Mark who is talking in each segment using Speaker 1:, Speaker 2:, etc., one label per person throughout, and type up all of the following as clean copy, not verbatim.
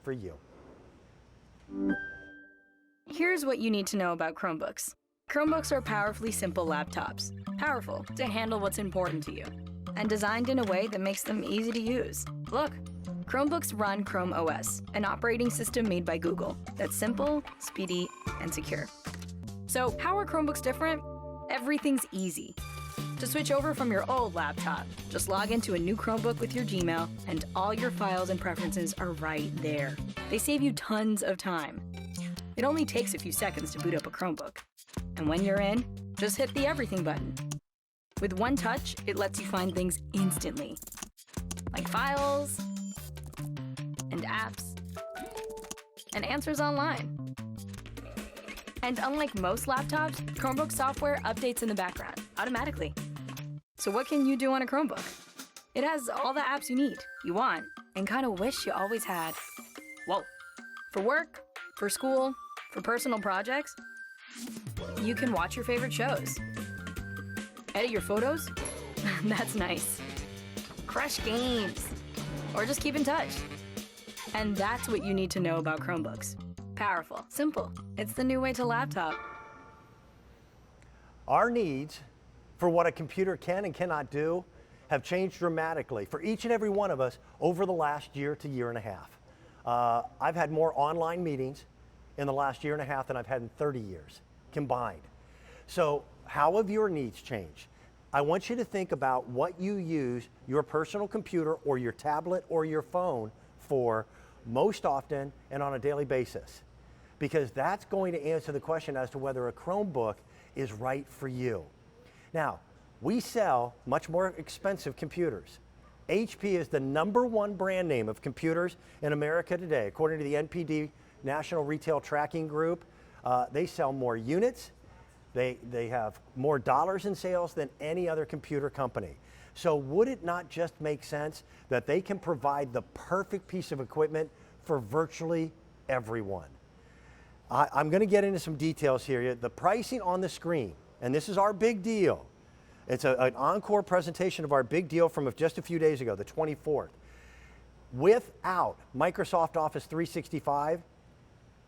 Speaker 1: for you.
Speaker 2: Here's what you need to know about Chromebooks. Chromebooks are powerfully simple laptops, powerful to handle what's important to you, and designed in a way that makes them easy to use. Look, Chromebooks run Chrome OS, an operating system made by Google that's simple, speedy, and secure. So how are Chromebooks different? Everything's easy. To switch over from your old laptop, just log into a new Chromebook with your Gmail, and all your files and preferences are right there. They save you tons of time. It only takes a few seconds to boot up a Chromebook. And when you're in, just hit the Everything button. With one touch, it lets you find things instantly, like files, and apps, and answers online. And unlike most laptops, Chromebook software updates in the background, automatically. So what can you do on a Chromebook? It has all the apps you need, you want, and kind of wish you always had. Whoa. For work, for school, for personal projects, you can watch your favorite shows. Edit your photos? That's nice. Crush games. Or just keep in touch. And that's what you need to know about Chromebooks. Powerful, simple. It's the new way to laptop.
Speaker 1: Our needs for what a computer can and cannot do have changed dramatically for each and every one of us over the last year to year and a half. I've had more online meetings in the last year and a half than I've had in 30 years combined. So how have your needs changed? I want you to think about what you use your personal computer or your tablet or your phone for most often and on a daily basis, because that's going to answer the question as to whether a Chromebook is right for you. Now, we sell much more expensive computers. HP is the #1 brand name of computers in America today, according to the NPD National Retail Tracking Group. They sell more units. They have more dollars in sales than any other computer company. So would it not just make sense that they can provide the perfect piece of equipment for virtually everyone? I'm going to get into some details here. The pricing on the screen, and this is our big deal. It's an encore presentation of our big deal from just a few days ago, the 24th. Without Microsoft Office 365,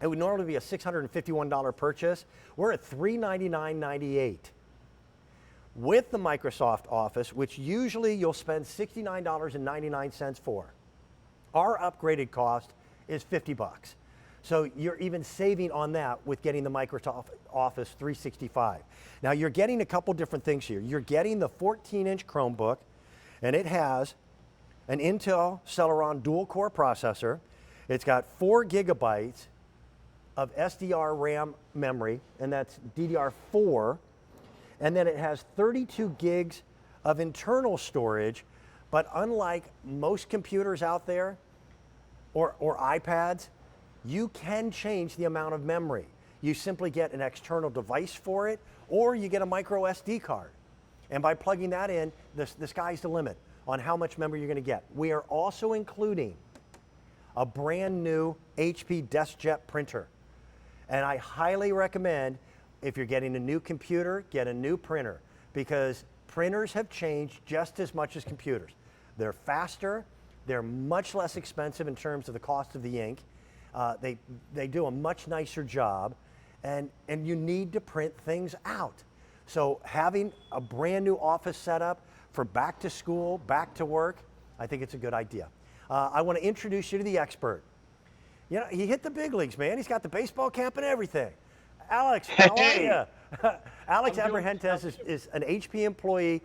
Speaker 1: it would normally be a $651 purchase. We're at $399.98. With the Microsoft Office, which usually you'll spend $69.99 for, our upgraded cost is $50. So you're even saving on that with getting the Microsoft Office 365. Now you're getting a couple different things here. You're getting the 14-inch Chromebook, and it has an Intel Celeron dual-core processor. It's got 4 gigabytes of SDR RAM memory, and that's DDR4. And then it has 32 gigs of internal storage, but unlike most computers out there or iPads, you can change the amount of memory. You simply get an external device for it, or you get a micro SD card. And by plugging that in, the sky's the limit on how much memory you're going to get. We are also including a brand new HP DeskJet Printer. And I highly recommend, if you're getting a new computer, get a new printer, because printers have changed just as much as computers. They're faster, they're much less expensive in terms of the cost of the ink. They do a much nicer job, and you need to print things out. So having a brand new office setup for back to school, back to work, I think it's a good idea. I want to introduce you to the expert. You know, he hit the big leagues, man. He's got the baseball camp and everything. Alex, how are you? Alex Abrahentes is an HP employee.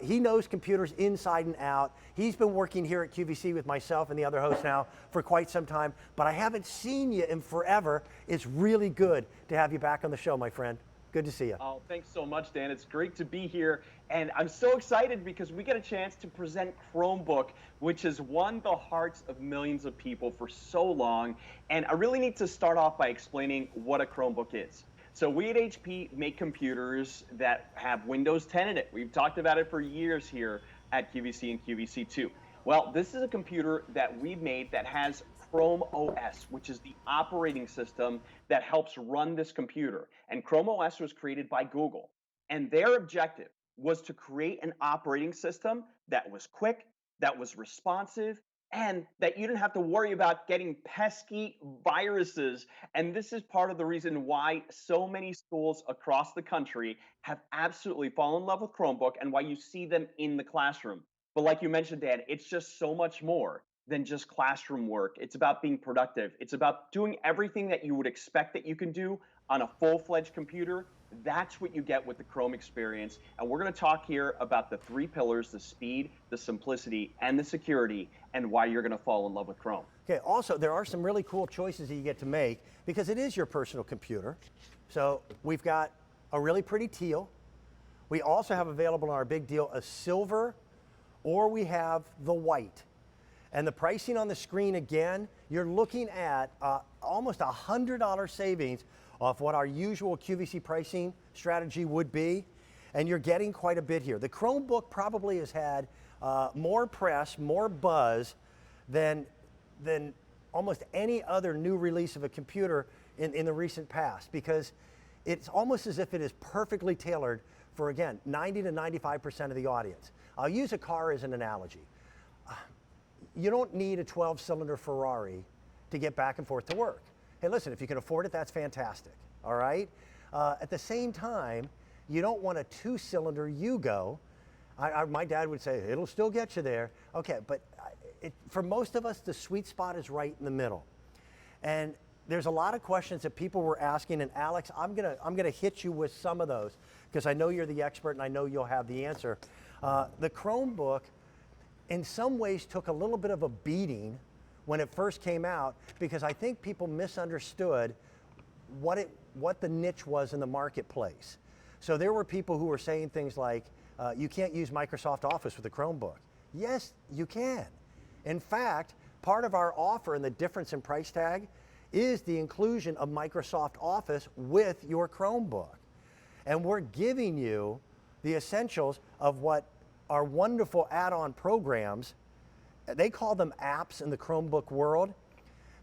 Speaker 1: He knows computers inside and out. He's been working here at QVC with myself and the other hosts now for quite some time, but I haven't seen you in forever. It's really good to have you back on the show, my friend. Good to see you.
Speaker 3: Oh, thanks so much, Dan. It's great to be here. And I'm so excited because we get a chance to present Chromebook, which has won the hearts of millions of people for so long. And I really need to start off by explaining what a Chromebook is. So we at HP make computers that have Windows 10 in it. We've talked about it for years here at QVC and QVC2. Well, this is a computer that we've made that has Chrome OS, which is the operating system that helps run this computer. And Chrome OS was created by Google. And their objective was to create an operating system that was quick, that was responsive, and that you didn't have to worry about getting pesky viruses. And this is part of the reason why so many schools across the country have absolutely fallen in love with Chromebook and why you see them in the classroom. But like you mentioned, Dan, it's just so much more than just classroom work. It's about being productive. It's about doing everything that you would expect that you can do on a full-fledged computer. That's what you get with the Chrome experience. And we're going to talk here about the three pillars: the speed, the simplicity, and the security, and why you're going to fall in love with Chrome.
Speaker 1: Okay, also, there are some really cool choices that you get to make because it is your personal computer. So we've got a really pretty teal. We also have available in our big deal a silver, or we have the white. And the pricing on the screen, again, you're looking at almost a $100 savings off what our usual QVC pricing strategy would be. And you're getting quite a bit here. The Chromebook probably has had more press, more buzz than almost any other new release of a computer in the recent past, because it's almost as if it is perfectly tailored for, again, 90 to 95% of the audience. I'll use a car as an analogy. You don't need a 12-cylinder Ferrari to get back and forth to work. Hey, listen, if you can afford it, that's fantastic, all right? At the same time, you don't want a 2-cylinder Yugo. My dad would say, it'll still get you there. Okay, but for most of us, the sweet spot is right in the middle. And there's a lot of questions that people were asking, and Alex, I'm gonna hit you with some of those because I know you're the expert and I know you'll have the answer. The Chromebook, in some ways, took a little bit of a beating when it first came out because I think people misunderstood what the niche was in the marketplace. So there were people who were saying things like, you can't use Microsoft Office with a Chromebook. Yes, you can. In fact, part of our offer and the difference in price tag is the inclusion of Microsoft Office with your Chromebook. And we're giving you the essentials of what our wonderful add-on programs, they call them apps in the Chromebook world.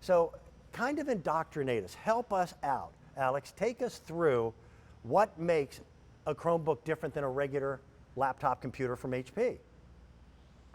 Speaker 1: So kind of indoctrinate us, help us out. Alex, take us through what makes a Chromebook different than a regular laptop computer from HP.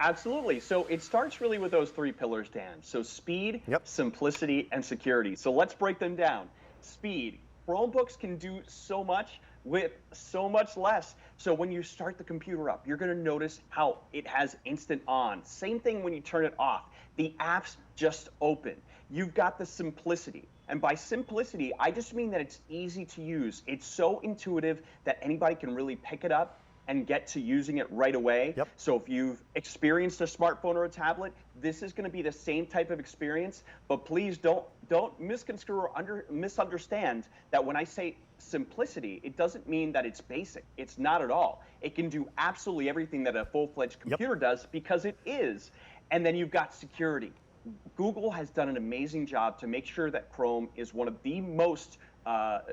Speaker 3: Absolutely. So it starts really with those three pillars, Dan. So speed, simplicity, and security. So let's break them down. Speed. Chromebooks can do so much with so much less. So when you start the computer up, you're going to notice how it has instant on. Same thing when you turn it off. The apps just open. You've got the simplicity. And by simplicity, I just mean that it's easy to use. It's so intuitive that anybody can really pick it up and get to using it right away. So if you've experienced a smartphone or a tablet, this is going to be the same type of experience. But please don't misconstrue or misunderstand that when I say simplicity, it doesn't mean that it's basic. It's not at all. It can do absolutely everything that a full-fledged computer does because it is. And then you've got security. Google has done an amazing job to make sure that Chrome is one of the most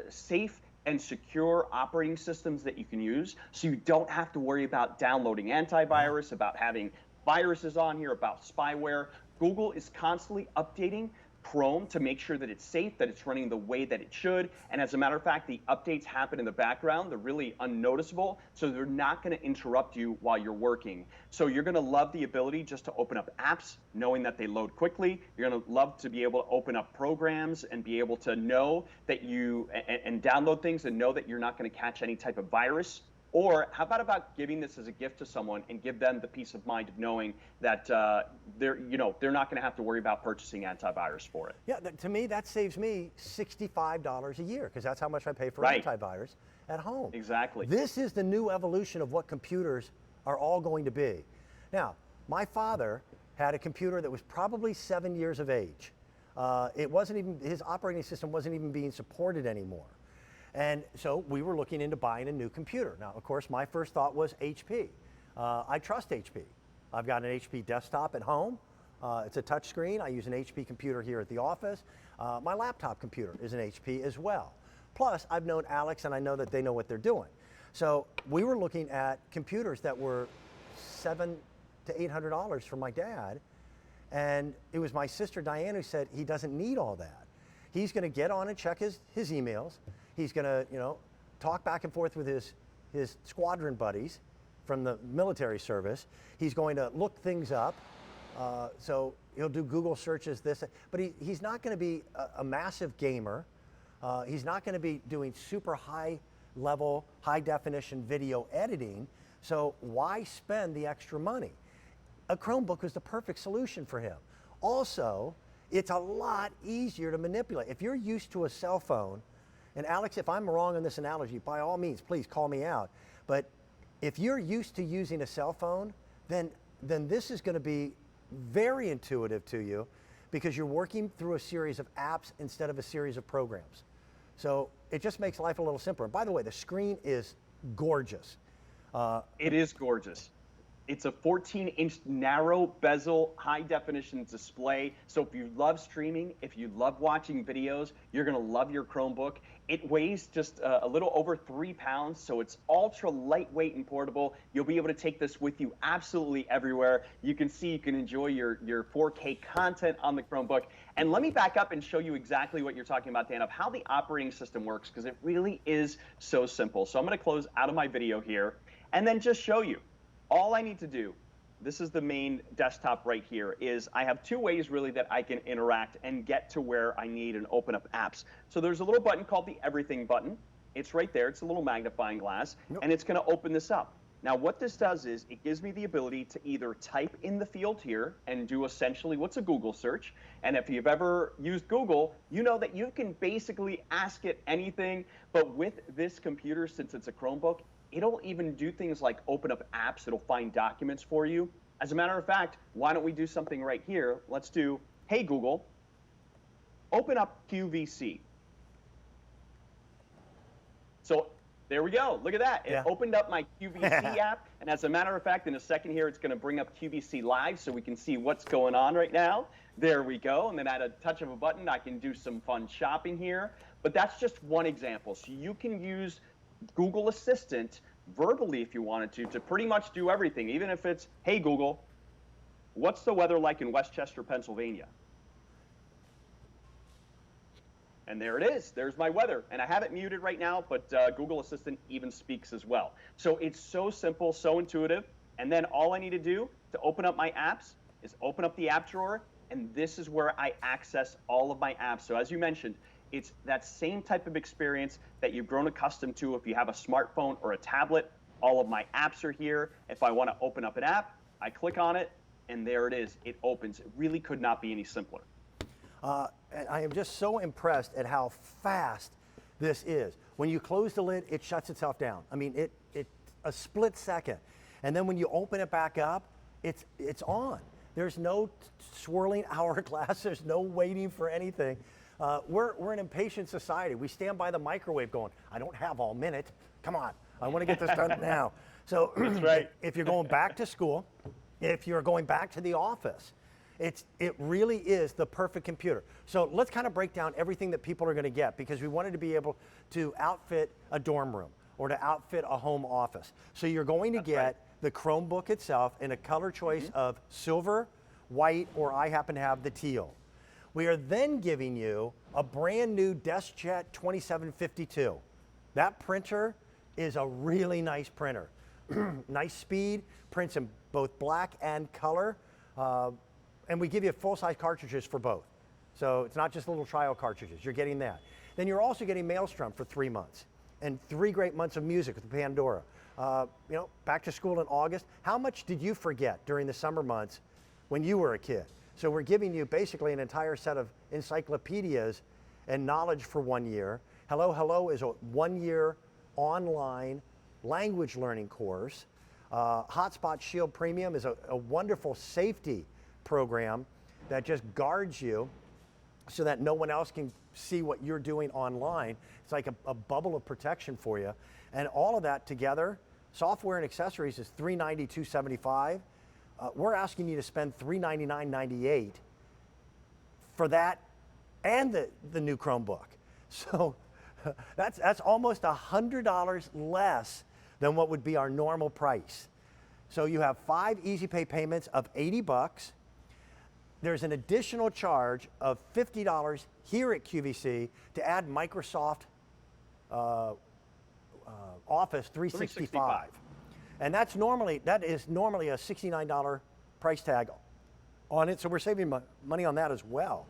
Speaker 3: safe and secure operating systems that you can use, so you don't have to worry about downloading antivirus, about having viruses on here, about spyware. Google is constantly updating Chrome to make sure that it's safe, that it's running the way that it should. And as a matter of fact, the updates happen in the background. They're really unnoticeable, so they're not going to interrupt you while you're working. So you're going to love the ability just to open up apps, knowing that they load quickly. You're going to love to be able to open up programs and be able to know that you, and download things and know that you're not going to catch any type of virus. Or how about giving this as a gift to someone and give them the peace of mind of knowing that they're not going to have to worry about purchasing antivirus for it.
Speaker 1: Yeah, to me, that saves me $65 a year because that's how much I pay for antivirus at home.
Speaker 3: Exactly.
Speaker 1: This is the new evolution of what computers are all going to be. Now, my father had a computer that was probably 7 years of age. It wasn't even, his operating system wasn't even being supported anymore. And so we were looking into buying a new computer. Now, of course, my first thought was HP. I trust HP. I've got an HP desktop at home. It's a touch screen. I use an HP computer here at the office. My laptop computer is an HP as well. Plus, I've known Alex and I know that they know what they're doing. So we were looking at computers that were $700 to $800 for my dad. And it was my sister Diane who said he doesn't need all that. He's going to get on and check his emails. He's going to, talk back and forth with his squadron buddies from the military service. He's going to look things up. So he'll do Google searches, this, but he's not going to be a massive gamer. He's not going to be doing super high level, high definition video editing. So why spend the extra money? A Chromebook is the perfect solution for him. Also, it's a lot easier to manipulate. If you're used to a cell phone, and Alex, if I'm wrong on this analogy, by all means, please call me out. But if you're used to using a cell phone, then this is going to be very intuitive to you because you're working through a series of apps instead of a series of programs. So it just makes life a little simpler. And by the way, the screen is gorgeous.
Speaker 3: It is gorgeous. It's a 14-inch narrow bezel, high definition display. So if you love streaming, if you love watching videos, you're gonna love your Chromebook. It weighs just a little over 3 pounds, so it's ultra lightweight and portable. You'll be able to take this with you absolutely everywhere. You can see, you can enjoy your 4K content on the Chromebook. And let me back up and show you exactly what you're talking about, Dan, of how the operating system works, because it really is so simple. So I'm gonna close out of my video here and then just show you. All I need to do, this is the main desktop right here, is I have 2 ways really that I can interact and get to where I need and open up apps. So there's a little button called the Everything button. It's right there. It's a little magnifying glass, and it's going to open this up. Now what this does is it gives me the ability to either type in the field here and do essentially what's a Google search. And if you've ever used Google, you know that you can basically ask it anything. But with this computer, since it's a Chromebook, it'll even do things like open up apps. It'll find documents for you. As a matter of fact, why don't we do something right here? Let's do, hey Google, open up QVC. So there we go. Look at that. It opened up my QVC app. And as a matter of fact, in a second here, it's going to bring up QVC Live so we can see what's going on right now. There we go. And then at a touch of a button, I can do some fun shopping here. But that's just one example. So you can use Google Assistant verbally if you wanted to pretty much do everything, even if it's, hey Google, what's the weather like in Westchester, Pennsylvania? And there it is. There's my weather. And I have it muted right now, but Google Assistant even speaks as well. So it's so simple, so intuitive. And then all I need to do to open up my apps is open up the app drawer, and this is where I access all of my apps. So as you mentioned, it's that same type of experience that you've grown accustomed to if you have a smartphone or a tablet. All of my apps are here. If I want to open up an app, I click on it, and there it is. It opens. It really could not be any simpler.
Speaker 1: And I am just so impressed at how fast this is. When you close the lid, it shuts itself down. I mean, it a split second. And then when you open it back up, it's on. There's no swirling hourglass. There's no waiting for anything. We're an impatient society. We stand by the microwave going, I don't have all minute. Come on, I want to get this done now. So
Speaker 3: that's right.
Speaker 1: If you're going back to school, if you're going back to the office, it really is the perfect computer. So let's kind of break down everything that people are going to get, because we wanted to be able to outfit a dorm room or to outfit a home office. So you're going to get the Chromebook itself in a color choice of silver, white, or I happen to have the teal. We are then giving you a brand new DeskJet 2752. That printer is a really nice printer. Nice speed, prints in both black and color. And we give you full-size cartridges for both. So it's not just little trial cartridges, you're getting that. Then you're also getting Maelstrom for 3 months and 3 great months of music with Pandora. Back to school in August. How much did you forget during the summer months when you were a kid? So we're giving you basically an entire set of encyclopedias and knowledge for 1 year. Hello Hello is a 1-year online language learning course. Hotspot Shield Premium is a wonderful safety program that just guards you so that no one else can see what you're doing online. It's like a bubble of protection for you. And all of that together, software and accessories is $392.75. We're asking you to spend $399.98 for that and the new Chromebook. So that's almost $100 less than what would be our normal price. So you have 5 easy pay payments of $80. There's an additional charge of $50 here at QVC to add Microsoft Office 365. And that is normally a $69 price tag on it, so we're saving money on that as well.